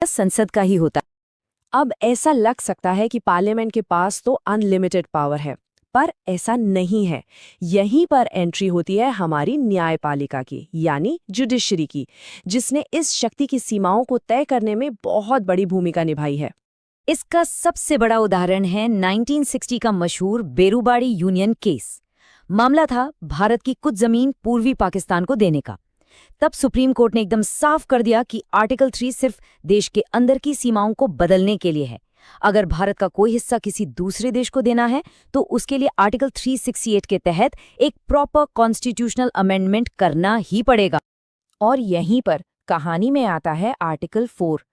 संसद का ही होता है। अब ऐसा लग सकता है कि पार्लियामेंट के पास तो अनलिमिटेड पावर है, पर ऐसा नहीं है। यहीं पर एंट्री होती है हमारी न्यायपालिका की, यानी जुडिशरी की, जिसने इस शक्ति की सीमाओं को तय करने में बहुत बड़ी भूमिका निभाई है। इसका सबसे बड़ा उदाहरण है 1960 का मशहूर बेरूबाड़ी यूनियन केस। मामला था भारत की कुछ जमीन पूर्वी पाकिस्तान को देने का। तब सुप्रीम कोर्ट ने एकदम साफ कर दिया कि आर्टिकल 3 सिर्फ देश के अंदर की सीमाओं को बदलने के लिए है। अगर भारत का कोई हिस्सा किसी दूसरे देश को देना है तो उसके लिए आर्टिकल 368 के तहत एक प्रॉपर कॉन्स्टिट्यूशनल अमेंडमेंट करना ही पड़ेगा। और यहीं पर कहानी में आता है आर्टिकल 4।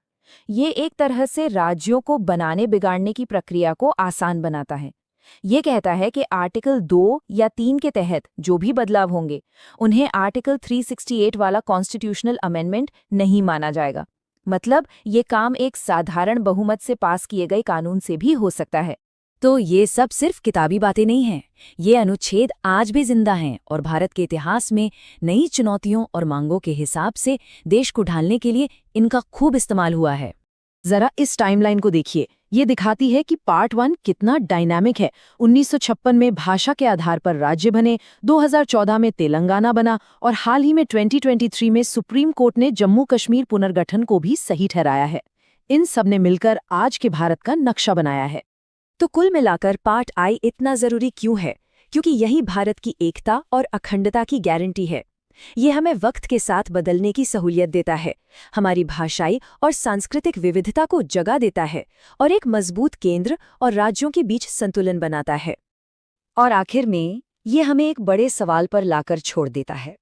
ये एक तरह से राज्यों को बनाने बिगाड़ने की प्रक्रिया को आसान बनाता है। ये कहता है कि आर्टिकल 2 या 3 के तहत जो भी बदलाव होंगे उन्हें आर्टिकल 368 वाला कॉन्स्टिट्यूशनल अमेंडमेंट नहीं माना जाएगा। मतलब ये काम एक साधारण बहुमत से पास किए गए कानून से भी हो सकता है। तो ये सब सिर्फ किताबी बातें नहीं हैं। ये अनुच्छेद आज भी जिंदा हैं और भारत के इतिहास में नई चुनौतियों और मांगों के हिसाब से देश को ढालने के लिए इनका खूब इस्तेमाल हुआ है। जरा इस टाइमलाइन को देखिए। ये दिखाती है कि पार्ट 1 कितना डायनामिक है। 1956 में भाषा के आधार पर राज्य बने, 2014 में तेलंगाना बना और हाल ही में 2023 में सुप्रीम कोर्ट ने जम्मू कश्मीर पुनर्गठन को भी सही ठहराया है। इन सब ने मिलकर आज के भारत का नक्शा बनाया है। तो कुल मिलाकर पार्ट आई इतना जरूरी क्यों है? क्योंकि यही भारत की एकता और अखंडता की गारंटी है। ये हमें वक्त के साथ बदलने की सहूलियत देता है, हमारी भाषाई और सांस्कृतिक विविधता को जगह देता है और एक मजबूत केंद्र और राज्यों के बीच संतुलन बनाता है। और आखिर में ये हमें एक बड़े सवाल पर लाकर छोड़ देता है।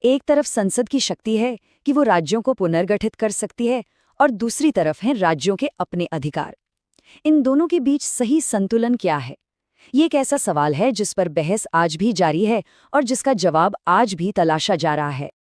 एक तरफ संसद की शक्ति है कि वो राज्यों को पुनर्गठित कर सकती है और दूसरी तरफ हैं राज्यों के अपने अधिकार। इन दोनों के बीच सही संतुलन क्या है? ये एक ऐसा सवाल है जिस पर बहस आज भी जारी है और जिसका जवाब आज भी तलाशा जा रहा है।